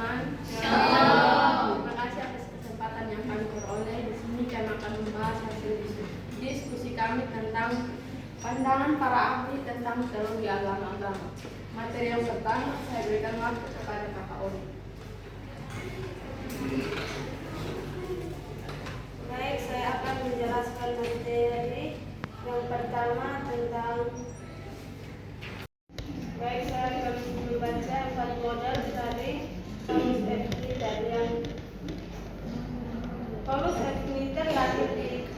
teman-teman. Terima kasih atas kesempatan yang kami peroleh. Di sini kami akan membahas hasil diskusi kami tentang pandangan para ahli tentang teologi agama-agama. Materi yang pertama saya berikan waktu kepada Kakak Oli. Baik, saya akan menjelaskan materi yang pertama tentang saya akan membaca 4 model dari Paulus F. Kniter. Paulus F. Kniter lahir di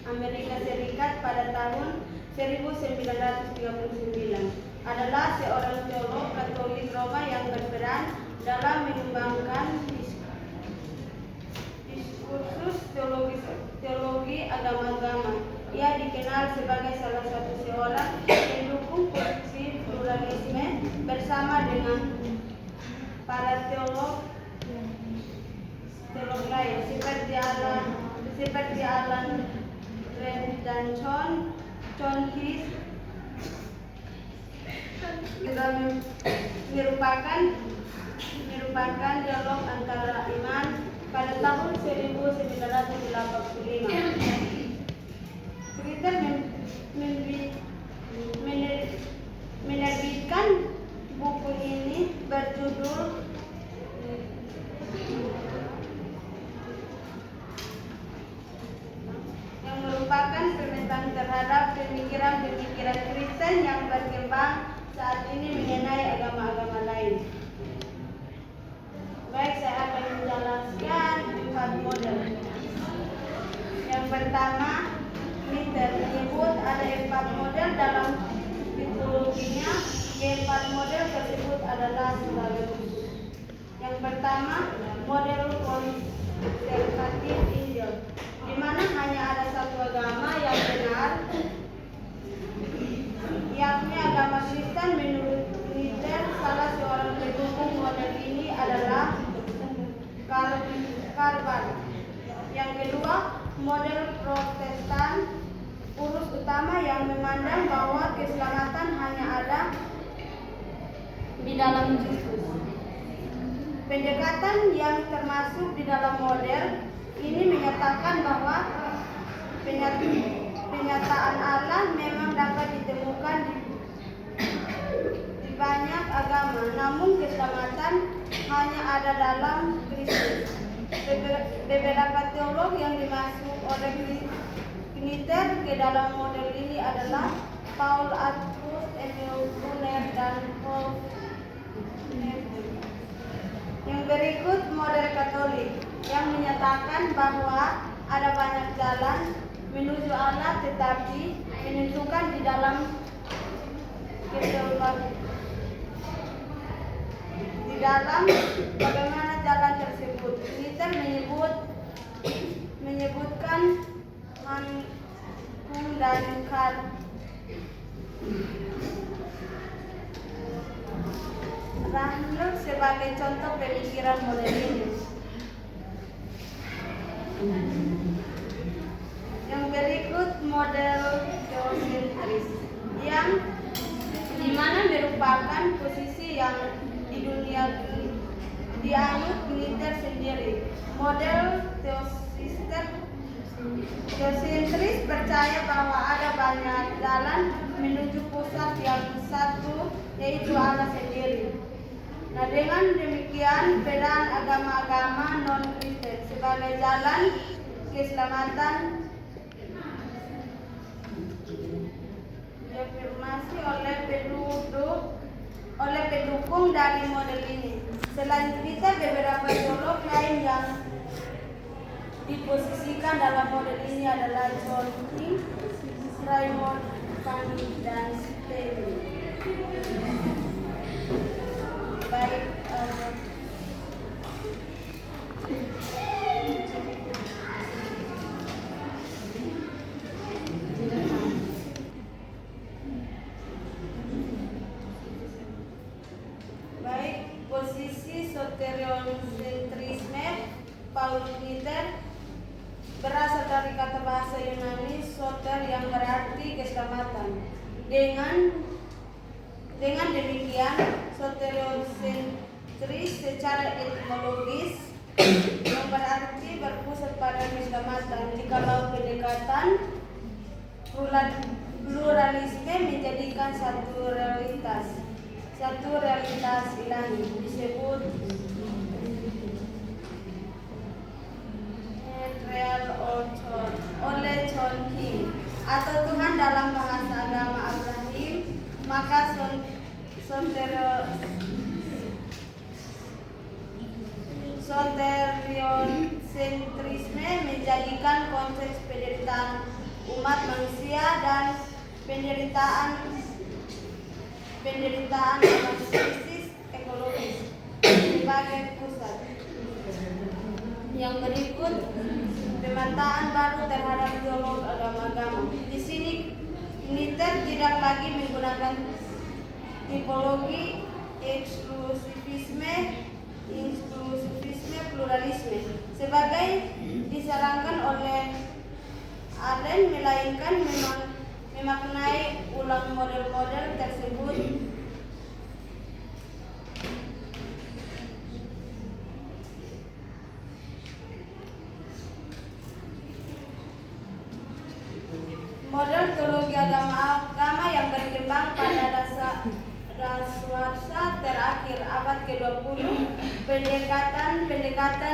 Amerika Serikat pada tahun 1939. Adalah seorang teolog Katolik Roma yang berperan dalam mengembangkan diskursus teologi agama-agama. Ia dikenal sebagai salah satu seorang pendukung posisi pluralisme bersama dengan para teolog lain seperti Alan Red dan John His. merupakan dialog antara iman pada tahun 1985. Kniter menerbitkan buku ini berjudul yang merupakan komentar terhadap pemikiran-pemikiran Kristen yang berkembang saat ini mengenai agama-agama lain. Baik, saya akan menjelaskan 4 model. Yang pertama, Kniter menyebut ada 4 model dalam tipologinya. Keempat model tersebut adalah sebagai berikut. Yang pertama, model konservatif Injil, di mana hanya ada satu agama yang benar, yakni agama Kristen. Menurut Kniter, salah seorang pendukung model ini adalah Calvin. Yang kedua, model Protestan urus utama yang memandang bahwa keselamatan hanya ada di dalam Kristus. Pendekatan yang termasuk di dalam model ini menyatakan bahwa penyataan Allah memang dapat ditemukan di banyak agama, namun keselamatan hanya ada dalam Kristus. Beberapa teolog yang dimasuk oleh Kniter ke dalam model ini adalah Paul Atkins, Emil Brunner, dan Paul Neville. Yang berikut model Katolik yang menyatakan bahwa ada banyak jalan menuju Allah, tetapi menentukan di dalam bagaimana jalan tersebut. Kniter menyebutkan Hankum dan Karl Rahner sebagai contoh pemikiran model ini. Yang berikut model teosentris, yang dimana merupakan posisi yang di dunia dianut Kniter sendiri. Model teosentris percaya bahwa ada banyak jalan menuju pusat yang satu, yaitu Allah sendiri. Nah, dengan demikian peran agama-agama non-Kristen sebagai jalan keselamatan diafirmasi oleh pendukung dari model ini. Selanjutnya beberapa teolog lain yang diposisikan dalam model ini adalah John King, Raymond Fanny, dan Stanley. Baik, posisi soteriocentrisme Paulus Kniter berasal dari kata bahasa Yunani soter yang berarti keselamatan. Dengan demikian, soteriocentrisme Tris secara etimologis yang berarti berpusat pada keselamatan. Jikalau pendekatan pluralisme menjadikan satu realitas ilahi disebut real oleh John King atau Tuhan dalam bahasa agama Abraham. Maka soteriosentrisme menjadikan konteks penderitaan umat manusia dan penderitaan krisis ekologis sebagai pusat. Yang berikut pemetaan baru terhadap teolog agama-agama. Di sini Kniter tidak lagi menggunakan tipologi eksklusivisme, pluralisme sebagai disarankan oleh Allen, melainkan memaknai ulang model-model tersebut model teologi agama yang berkembang pada dasawarsa terakhir abad ke-20. Pendekatan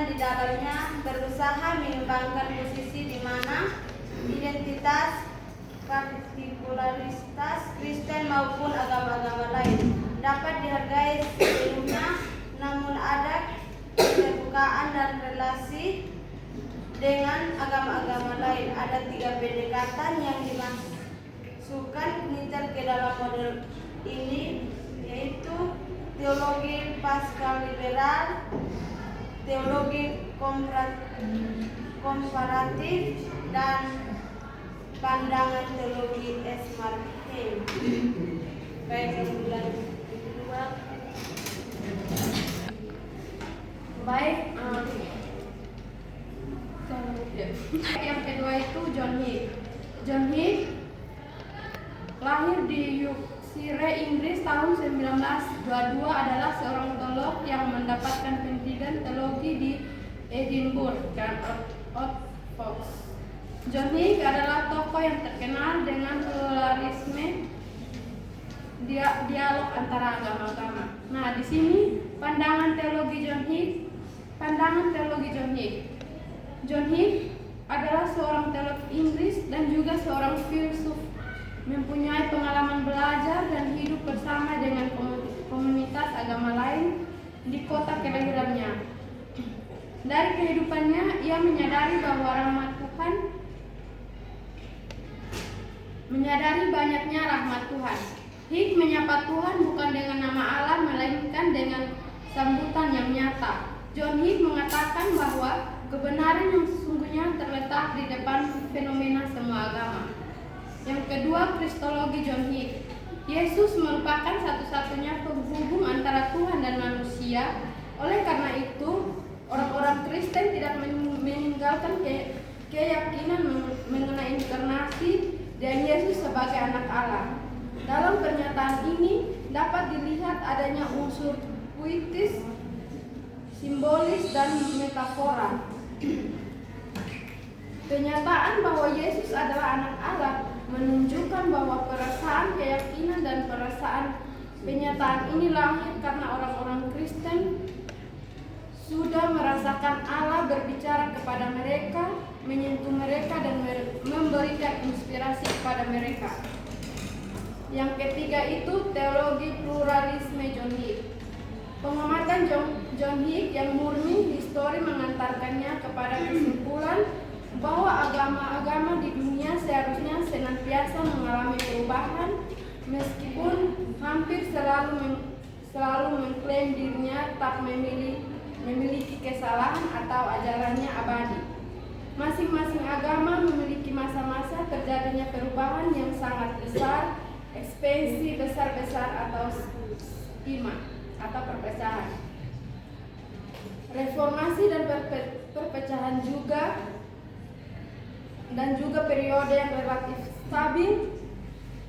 di dalamnya berusaha mengembangkan posisi di mana identitas partikularitas Kristen maupun agama-agama lain dapat dihargai sebelumnya, namun ada keterbukaan dan relasi dengan agama-agama lain. Ada 3 pendekatan yang dimasukkan Kniter ke dalam model ini, yaitu teologi paschal liberal, teologi komparatif, dan pandangan teologi Esmarheim. Baik, yang bulan kedua. Baik, yang kedua itu John Hick. John Hick lahir di Yorkshire, Inggris tahun 1922, adalah seorang teolog yang mendapatkan pendidikan teologi di Edinburgh dan Oxford. John Hick adalah tokoh yang terkenal dengan pluralisme dialog antara agama-agama. Nah, di sini pandangan teologi John Hick. John Hick adalah seorang teolog Inggris dan juga seorang filsuf, mempunyai pengalaman belajar dan hidup bersama dengan komunitas agama lain di kota kelahirannya. Dari kehidupannya, ia menyadari banyaknya rahmat Tuhan. Hick menyapa Tuhan bukan dengan nama Allah, melainkan dengan sambutan yang nyata. John Hick mengatakan bahwa kebenaran yang sesungguhnya terletak di depan fenomena semua agama. Yang kedua, kristologi John Hick. Yesus merupakan satu-satunya penghubung antara Tuhan dan manusia. Oleh karena itu, orang-orang Kristen tidak meninggalkan keyakinan mengenai inkarnasi dan Yesus sebagai anak Allah. Dalam pernyataan ini dapat dilihat adanya unsur puitis, simbolis, dan metafora. Penyataan bahwa Yesus adalah anak Allah menunjukkan bahwa perasaan, keyakinan, dan perasaan penyataan ini lahir karena orang-orang Kristen sudah merasakan Allah berbicara kepada mereka, menyentuh mereka, dan memberikan inspirasi kepada mereka. Yang ketiga itu teologi pluralisme John Hick. Pengamatan John Hick yang murni histori mengantarkannya kepada kesimpulan bahwa agama-agama di dunia seharusnya senantiasa mengalami perubahan, meskipun hampir selalu mengklaim dirinya tak memiliki kesalahan atau ajarannya abadi. Masing-masing agama memiliki masa-masa terjadinya perubahan yang sangat besar, ekspansi besar-besar atau skima atau perpecahan. Reformasi dan perpecahan juga periode yang relatif stabil.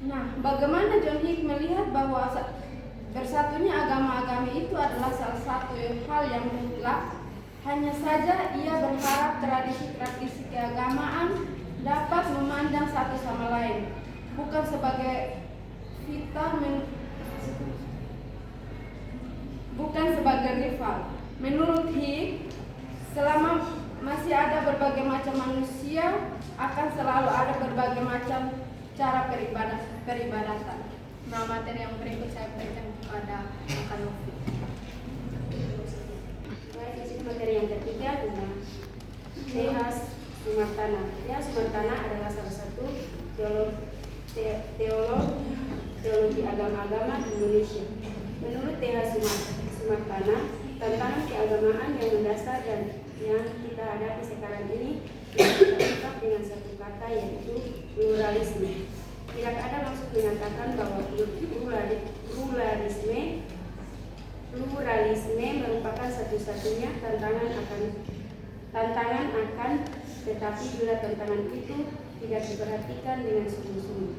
Nah, bagaimana John Hick melihat bahwa Bersatunya agama-agama itu adalah salah satu hal yang mutlak. Hanya saja ia berharap tradisi-tradisi keagamaan dapat memandang satu sama lain, bukan sebagai bukan sebagai rival. Menurut Hicks, selama masih ada berbagai macam manusia, akan selalu ada berbagai macam cara peribadatan. Nah, materi yang berikut saya berikan kepada Kak Novi. Baik, materi yang ketiga tentang T.H. Sumartana. T.H. Sumartana adalah salah satu teologi agama-agama di Indonesia. Menurut T.H. Sumartana, tantangan keagamaan yang mendasar dan yang kita hadapi sekarang ini kita dengan satu kata, yaitu pluralisme. Tidak ada maksud menyatakan bahwa pluralisme merupakan satu-satunya tantangan akan, tetapi bila tantangan itu tidak diperhatikan dengan sungguh-sungguh,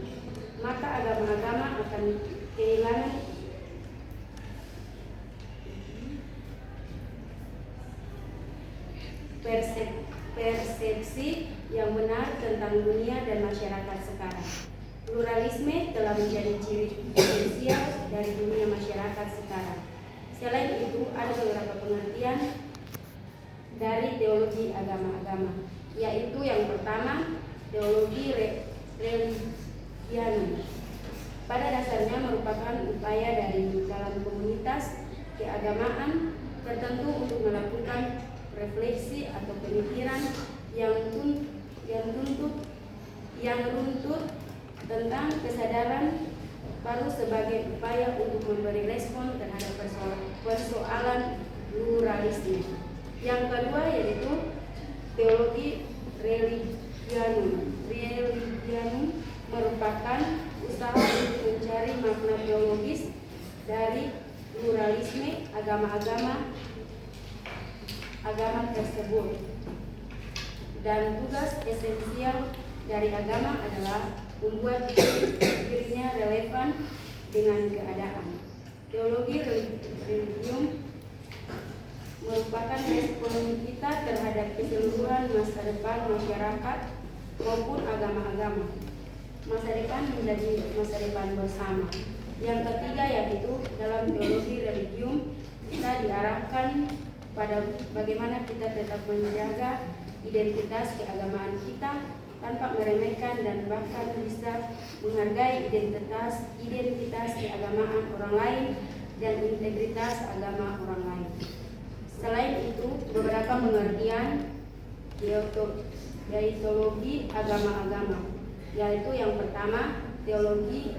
maka agama-agama akan kehilangan persepsi yang benar tentang dunia dan masyarakat sekarang. Pluralisme telah menjadi ciri esensial dari dunia masyarakat sekarang. Selain itu, ada beberapa pengertian dari teologi agama-agama, yaitu yang pertama, teologi religianum. Pada dasarnya merupakan upaya dari dalam komunitas keagamaan tertentu untuk melakukan refleksi atau pemikiran yang runtut tentang kesadaran baru sebagai upaya untuk memberi respon terhadap persoalan pluralisme. Yang kedua yaitu teologi religianum. Religianum merupakan usaha untuk mencari makna teologis dari pluralisme agama tersebut. Dan tugas esensial dari agama adalah membuat dirinya relevan dengan keadaan. Teologi religium merupakan respon kita terhadap keseluruhan masa depan masyarakat maupun agama-agama. Masa depan menjadi masa depan bersama. Yang ketiga yaitu dalam teologi religium kita diarahkan pada bagaimana kita tetap menjaga identitas keagamaan kita tanpa meremehkan dan bahkan bisa menghargai identitas keagamaan orang lain dan integritas agama orang lain. Selain itu, beberapa pengertian teologi agama-agama, yaitu yang pertama, teologi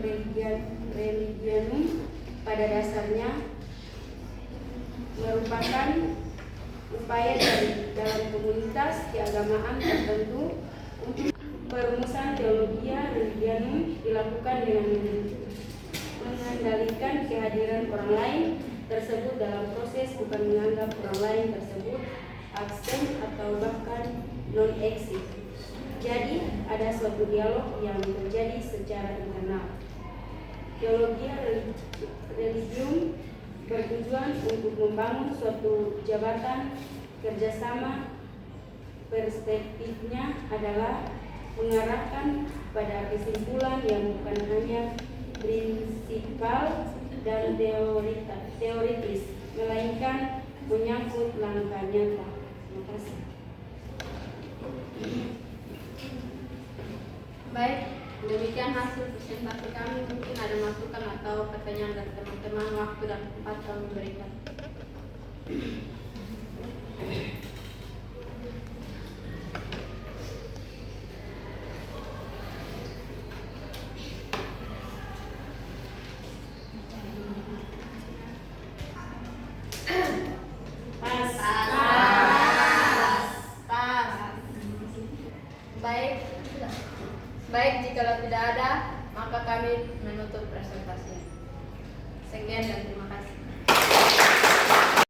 religianum pada dasarnya merupakan upaya dari dalam komunitas keagamaan tertentu untuk perumusan teologi religianum dilakukan dengan mengendalikan kehadiran orang lain tersebut dalam proses, bukan menganggap orang lain tersebut absen atau bahkan non-eksis. Jadi ada suatu dialog yang terjadi secara internal. Teologi religium bertujuan untuk membangun suatu jabatan kerjasama. Perspektifnya adalah mengarahkan pada kesimpulan yang bukan hanya prinsipal dan teoritis, melainkan menyangkut langkah nyata. Terima kasih. Baik, demikian hasil presentasi kami. Mungkin ada masukan atau pertanyaan dari teman-teman. Waktu dan tempat kami berikan. Baik, jika tidak ada, maka kami menutup presentasi. Sekian dan terima kasih.